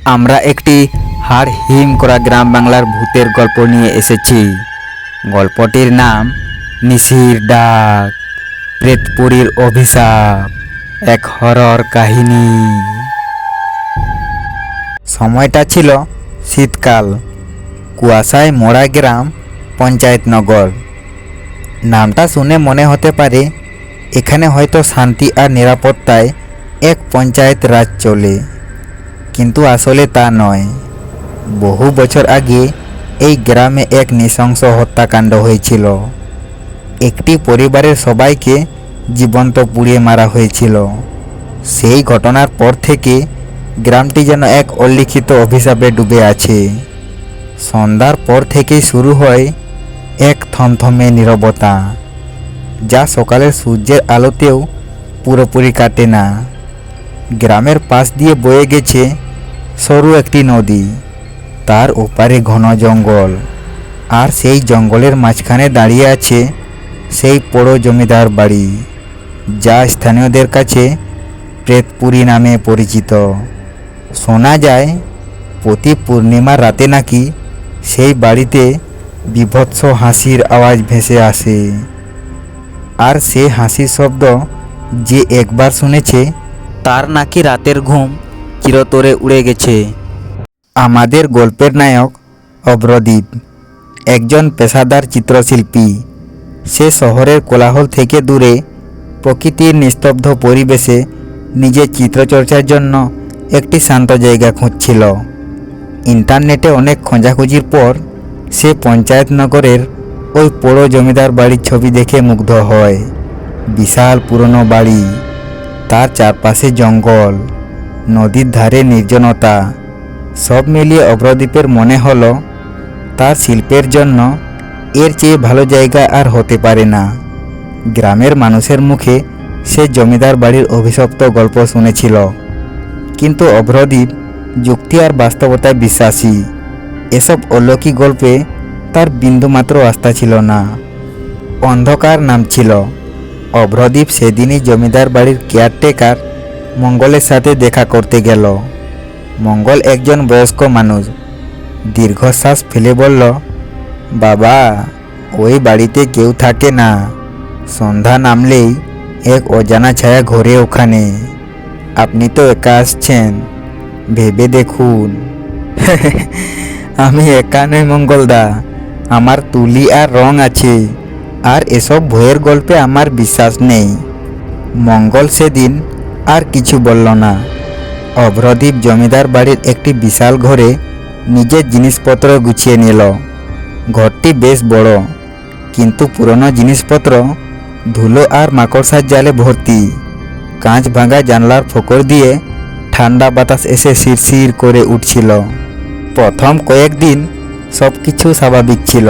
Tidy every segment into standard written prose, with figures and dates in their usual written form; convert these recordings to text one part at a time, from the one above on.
আমরা একটি হাড় হিম করা গ্রাম বাংলার ভূতের গল্প নিয়ে এসেছি। গল্পটির নাম নিশির ডাক, প্রেতপুরীর অভিশাপ, এক হরর কাহিনী। সময়টা ছিল শীতকাল। কুয়াশায় মোড়া গ্রাম পঞ্চায়েতনগর। নামটা শুনে মনে হতে পারে এখানে হয়তো শান্তি আর নিরাপত্তায় এক পঞ্চায়েত রাজ চলে, কিন্তু আসলে তা নয়। বহু বছর আগে এই গ্রামে এক নৃশংস হত্যাকাণ্ড হয়েছিল। একটি পরিবারের সবাইকে জীবন্ত পুড়িয়ে মারা হয়েছিল। সেই ঘটনার পর থেকে গ্রামটি যেন এক অলিখিত অভিশাপে ডুবে আছে। সন্ধ্যার পর থেকেই শুরু হয় এক থমথমে নীরবতা, যা সকালের সূর্যের আলোতেও পুরোপুরি কাটে না। গ্রামের পাশ দিয়ে বয়ে গেছে সরু একটি নদী, তার ওপারে ঘন জঙ্গল, আর সেই জঙ্গলের মাঝখানে দাঁড়িয়ে আছে সেই পোড়ো জমিদার বাড়ি, যা স্থানীয়দের কাছে প্রেতপুরী নামে পরিচিত। শোনা যায় প্রতি পূর্ণিমার রাতে নাকি সেই বাড়িতে বীভৎস হাসির আওয়াজ ভেসে আসে, আর সে হাসির শব্দ যে একবার শুনেছে তার নাকি রাতের ঘুম চিরতরে উড়ে গেছে। আমাদের গল্পের নায়ক অভ্রদীপ একজন পেশাদার চিত্রশিল্পী। সে শহরের কোলাহল থেকে দূরে প্রকৃতির নিস্তব্ধ পরিবেশে নিজের চিত্রচর্চার জন্য একটি শান্ত জায়গা খুঁজছিল। ইন্টারনেটে অনেক খোঁজাখুঁজির পর সে পঞ্চায়েতনগরের ওই পোড়ো জমিদার বাড়ির ছবি দেখে মুগ্ধ হয়। বিশাল পুরনো বাড়ি, তার চারপাশে জঙ্গল, নদীর ধারে নির্জনতা, সব মিলিয়ে অভ্রদীপের মনে হলো তার শিল্পের জন্য এর চেয়ে ভালো জায়গা আর হতে পারে না। গ্রামের মানুষের মুখে সে জমিদার বাড়ির অভিশপ্ত গল্প শুনেছিল, কিন্তু অভ্রদীপ যুক্তি আর বাস্তবতায় বিশ্বাসী। এসব অলৌকিক গল্পে তার বিন্দুমাত্র আস্থা ছিল না। অন্ধকার নামছিল। অভ্রদীপ সেদিনই জমিদার বাড়ির কেয়ারটেকার মঙ্গলের সাথে দেখা করতে গেল। মঙ্গল একজন বয়স্ক মানুষ। দীর্ঘশ্বাস ফেলে বলল, বাবা, ওই বাড়িতে কেউ থাকে না। সন্ধ্যা নামলেই এক অজানা ছায়া ঘোরে ওখানে। আপনি তো একা আসছেন, ভেবে দেখুন। আমি একা নই মঙ্গলদা, আমার তুলি আর রং আছে, আর এসব ভয়ের গল্পে আমার বিশ্বাস নেই। মঙ্গল সেদিন আর কিছু বলল না। অভ্রদীপ জমিদার বাড়ির একটি বিশাল ঘরে নিজের জিনিসপত্র গুছিয়ে নিল। ঘরটি বেশ বড়, কিন্তু পুরনো জিনিসপত্র ধুলো আর মাকড়সার জালে ভর্তি। কাঁচ ভাঙা জানলার ফোকর দিয়ে ঠান্ডা বাতাস এসে শিরশির করে উঠছিল। প্রথম কয়েকদিন সব কিছু স্বাভাবিক ছিল।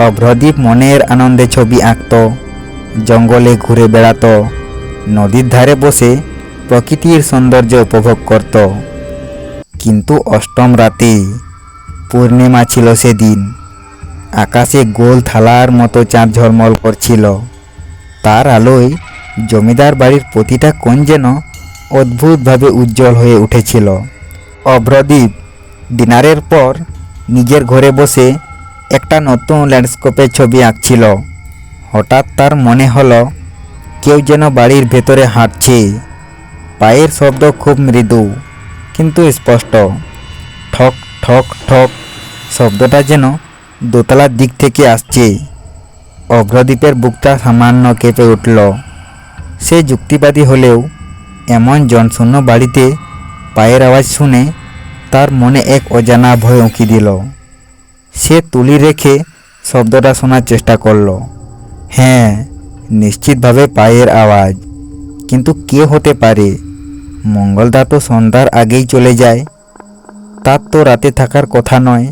অভ্রদীপ মনের আনন্দে ছবি আঁকত, জঙ্গলে ঘুরে বেড়াত, নদীর ধারে বসে প্রকৃতির সৌন্দর্য উপভোগ করত। কিন্তু অষ্টম রাতে, পূর্ণিমা ছিল সেদিন, আকাশে গোল থালার মতো চাঁদ ঝলমল করছিল। তার আলোয় জমিদার বাড়ির প্রতিটা কোণ যেন অদ্ভুতভাবে উজ্জ্বল হয়ে উঠেছিল। অভ্রদীপ ডিনারের পর নিজের ঘরে বসে একটা নতুন ল্যান্ডস্কেপের ছবি আঁকছিল। হঠাৎ তার মনে হলো কেউ যেন বাড়ির ভেতরে হাঁটছে। পায়ের শব্দ খুব মৃদু কিন্তু স্পষ্ট। ঠক ঠক ঠক শব্দটা যেন দোতলার দিক থেকে আসছে। অভ্রদীপের বুকটা সামান্য কেঁপে উঠল। সে যুক্তিবাদী হলেও এমন জনশূন্য বাড়িতে পায়ের আওয়াজ শুনে তার মনে এক অজানা ভয় উঁকি দিল। সে তুলি রেখে শব্দটা শোনার চেষ্টা করল। হ্যাঁ, নিশ্চিতভাবে পায়ের আওয়াজ, কিন্তু কে হতে পারে? মঙ্গলদা তো সন্ধ্যার আগেই চলে যায়, তার তো রাতে থাকার কথা নয়।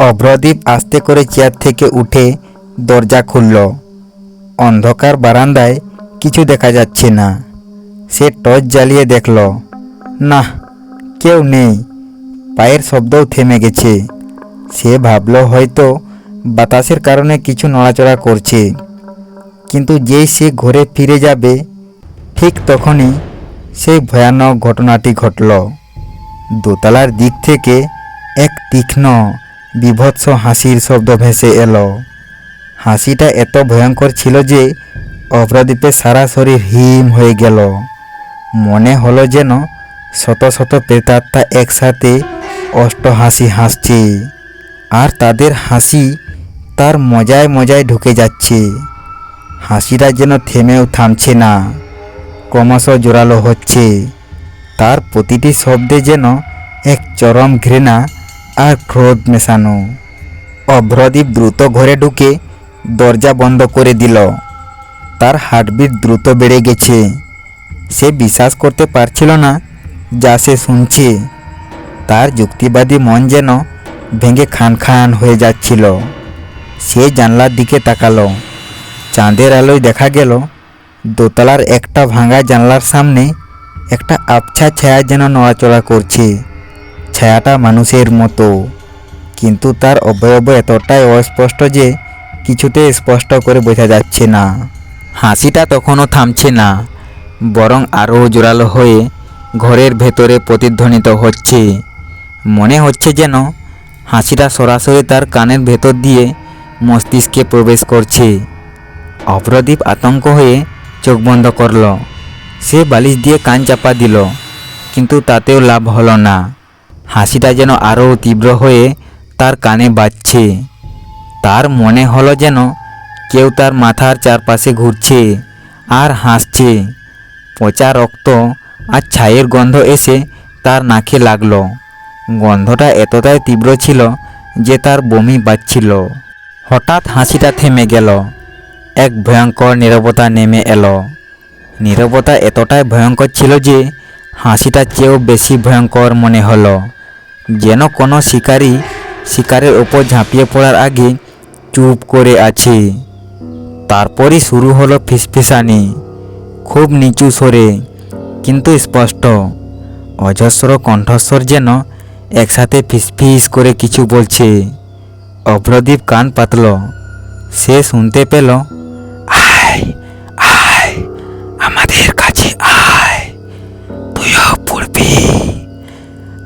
অভ্রদীপ আস্তে করে চেয়ার থেকে উঠে দরজা খুলল। অন্ধকার বারান্দায় কিছু দেখা যাচ্ছে না। সে টর্চ জ্বালিয়ে দেখল, না, কেউ নেই। পায়ের শব্দও থেমে গেছে। সে ভাবল হয়তো বাতাসের কারণে কিছু নড়াচড়া করছে, কিন্তু যেই সে ঘরে ফিরে যাবে ঠিক তখনই সেই ভয়ানক ঘটনাটি ঘটল। দোতলার দিক থেকে এক তীক্ষ্ণ বীভৎস হাসির শব্দ ভেসে এলো। হাসিটা এত ভয়ঙ্কর ছিল যে অভ্রদীপের সারা শরীর হিম হয়ে গেল। মনে হলো যেন শত শত প্রেতাত্মা একসাথে অষ্টহাসি হাসছে, আর তাদের হাসি তার মজায় মজায় ঢুকে যাচ্ছে। হাসিটা যেন থেমেও থামছে না, ক্রমশ জোরালো হচ্ছে। তার প্রতিটি শব্দে যেন এক চরম ঘৃণা আর ক্রোধ মেশানো। অভ্রদীপ দ্রুত ঘরে ঢুকে দরজা বন্ধ করে দিল। তার হার্টবিট দ্রুত বেড়ে গেছে। সে বিশ্বাস করতে পারছিল না যা সে শুনছে। তার যুক্তিবাদী মন যেন ভেঙে খান খান হয়ে যাচ্ছিল। সে জানলার দিকে তাকালো। চাঁদের আলোয় দেখা গেল দোতলার একটা ভাঙা জানলার সামনে একটা আবছা ছায়া যেন নড়াচড়া করছে। ছায়াটা মানুষের মতো, কিন্তু তার অবয়ব এতটাই অস্পষ্ট যে কিছুতেই স্পষ্ট করে বোঝা যাচ্ছে না। হাসিটা তখনও থামছে না, বরং আরও জোরালো হয়ে ঘরের ভেতরে প্রতিধ্বনিত হচ্ছে। মনে হচ্ছে যেন হাসিটা সরাসরি তার কানের ভেতর দিয়ে মস্তিষ্কে প্রবেশ করছে। অভ্রদীপ আতঙ্ক হয়ে চোখ বন্ধ করল। সে বালিশ দিয়ে কান চাপা দিল, কিন্তু তাতেও লাভ হলো না। হাসিটা যেন আরও তীব্র হয়ে তার কানে বাজছে। তার মনে হলো যেন কেউ তার মাথার চারপাশে ঘুরছে আর হাসছে। পচা রক্ত আর ছাইয়ের গন্ধ এসে তার নাকে লাগলো। গন্ধটা এতটাই তীব্র ছিল যে তার বমি পাচ্ছিল। হঠাৎ হাসিটা থেমে গেল। এক ভয়ঙ্কর নীরবতা নেমে এলো। নীরবতা এতটাই ভয়ঙ্কর ছিল যে হাসিটার চেয়েও বেশি ভয়ঙ্কর মনে হলো। যেন কোনো শিকারী শিকারের ওপর ঝাঁপিয়ে পড়ার আগে চুপ করে আছে। তারপরই শুরু হলো ফিসফিসানি, খুব নিচু স্বরে কিন্তু স্পষ্ট। অজস্র কণ্ঠস্বর যেন একসাথে ফিসফিস করে কিছু বলছে। অভ্রদীপ কান পাতল। সে শুনতে পেল, আয় আয়, আমাদের কাছে আয়, তুইও পড়বি,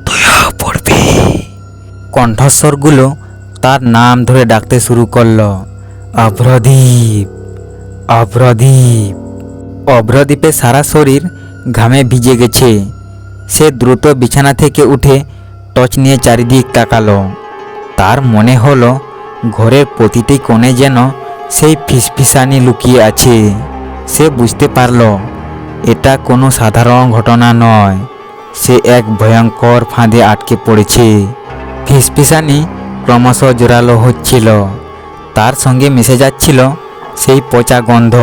তুইও পড়বি। কণ্ঠস্বরগুলো তার নাম ধরে ডাকতে শুরু করলো, অভ্রদীপ, অভ্রদীপ। অভ্রদীপের সারা শরীর ঘামে ভিজে গেছে। সে দ্রুত বিছানা থেকে উঠে টর্চ নিয়ে চারিদিক তাকালো। তার মনে হলো ঘরের প্রতিটি কোণে যেন সেই ফিসফিসানি লুকিয়ে আছে। সে বুঝতে পারল এটা কোনো সাধারণ ঘটনা নয়। সে এক ভয়ঙ্কর ফাঁদে আটকে পড়েছে। ফিসফিসানি ক্রমশ জোরালো হচ্ছিল। তার সঙ্গে মিশে যাচ্ছিল সেই পচা গন্ধ।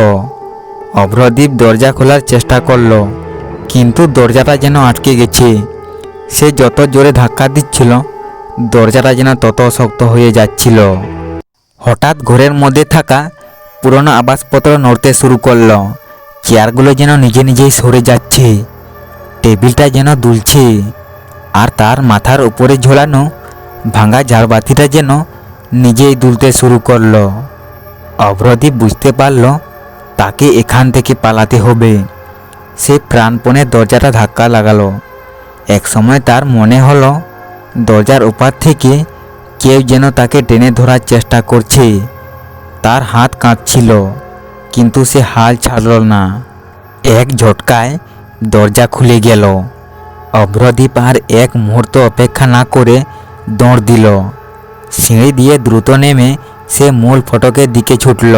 অভ্রদীপ দরজা খোলার চেষ্টা করল, কিন্তু দরজাটা যেন আটকে গেছে। সে যত জোরে ধাক্কা দিচ্ছিল দরজাটা যেন তত শক্ত হয়ে যাচ্ছিল। হঠাৎ ঘরের মধ্যে থাকা পুরনো আসবাবপত্র নড়তে শুরু করলো। চেয়ারগুলো যেন নিজে নিজেই সরে যাচ্ছে। টেবিলটা যেন দুলছে, আর তার মাথার উপরে ঝোলানো ভাঙা ঝাড়বাতিটা যেন নিজেই দুলতে শুরু করলো। অভ্রদীপ বুঝতে পারল তাকে এখান থেকে পালাতে হবে। সে প্রাণপণে দরজাটা ধাক্কা লাগালো। একসময় তার মনে হলো দরজার ওপার থেকে কেউ যেন তাকে টেনে ধরার চেষ্টা করছে। তার হাত কাঁপছিল, কিন্তু সে হাল ছাড়ল না। এক ঝটকায় দরজা খুলে গেল। অভ্রদীপ আর এক মুহূর্ত অপেক্ষা না করে দৌড় দিল। সিঁড়ি দিয়ে দ্রুত নেমে সে মূল ফটকের দিকে ছুটল।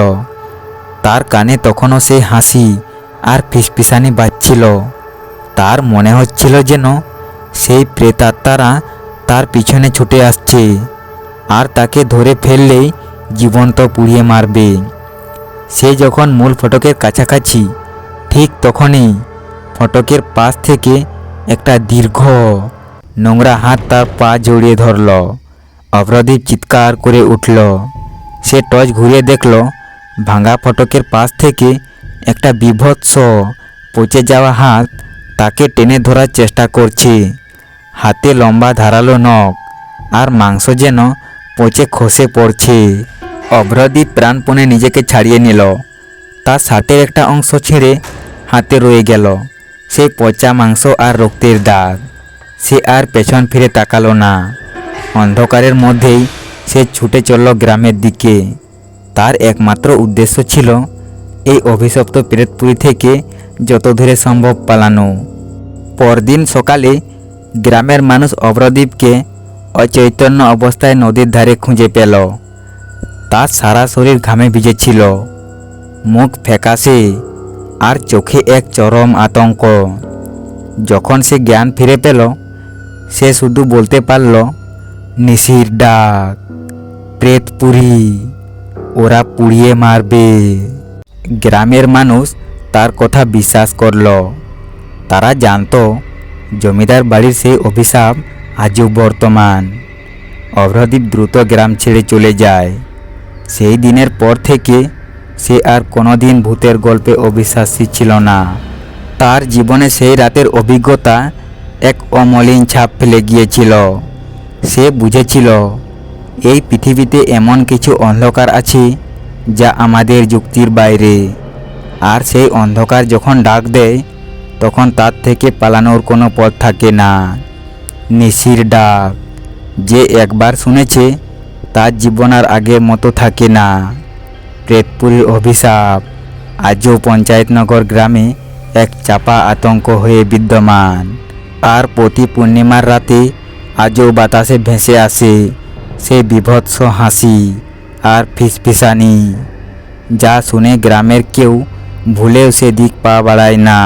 তার কানে তখনও সেই হাসি আর ফিসফিসানি বাজছিল। তার মনে হচ্ছিল যেন সেই প্রেতাত্মারা তার পিছনে ছুটে আসছে, আর তাকে ধরে ফেললেই জীবন্ত পুড়িয়ে মারবে। সে যখন মূল ফটকের কাছাকাছি, ঠিক তখনই ফটকের পাশ থেকে একটা দীর্ঘ নোংরা হাত তার পা জড়িয়ে ধরল। অভ্রদীপ চিৎকার করে উঠল। সে টর্চ ঘুরিয়ে দেখল ভাঙা ফটকের পাশ থেকে একটা বীভৎস পচে যাওয়া হাত তাকে টেনে ধরার চেষ্টা করছে। হাতে লম্বা ধারালো নখ, আর মাংস যেন পচে খসে পড়ছে। অভ্রদীপ প্রাণপণে নিজেকে ছাড়িয়ে নিল। তার শার্টের একটা অংশ ছিঁড়ে হাতে রয়ে গেল সেই পচা মাংস আর রক্তের দাগ। সে আর পেছন ফিরে তাকালো না। অন্ধকারের মধ্যেই সে ছুটে চলল গ্রামের দিকে। তার একমাত্র উদ্দেশ্য ছিল এই অভিশপ্ত প্রেতপুরী থেকে যত দূরে সম্ভব পালানো। পরদিন সকালে গ্রামের মানুষ অভ্রদীপকে অচৈতন্য অবস্থায় নদীর ধারে খুঁজে পেল। তার সারা শরীর ঘামে ভিজেছিল, মুখ ফ্যাকাশে আর চোখে এক চরম আতঙ্ক। যখন সে জ্ঞান ফিরে পেল, সে শুধু বলতে পারল, নিশির ডাক, প্রেতপুরী, ওরা পুড়িয়ে মারবে। গ্রামের মানুষ তার কথা বিশ্বাস করল। তারা জানতো জমিদার বাড়ির সেই অভিশাপ আজও বর্তমান। অভ্রদীপ দ্রুত গ্রাম ছেড়ে চলে যায়। সেই দিনের পর থেকে সে আর কোনোদিন ভূতের গল্পে অবিশ্বাসী ছিল না। তার জীবনে সেই রাতের অভিজ্ঞতা এক অমলিন ছাপ ফেলে গিয়েছিল। সে বুঝেছিল এই পৃথিবীতে এমন কিছু অন্ধকার আছে যা আমাদের যুক্তির বাইরে, আর সেই অন্ধকার যখন ডাক দেয় তখন তার থেকে পালানোর কোনো পথ থাকে না। নিশির ডাক যে একবার শুনেছে তার জীবন আর আগের মতো থাকে না। প্রেতপুরীর অভিশাপ আজও পঞ্চায়েতনগর গ্রামে এক চাপা আতঙ্ক হয়ে বিদ্যমান। আর প্রতি পূর্ণিমার রাতে আজও বাতাসে ভেসে আসে সেই বীভৎস হাসি আর ফিসফিসানি, যা শুনে গ্রামের কেউ ভুলেও সেদিক পা বাড়ায় না।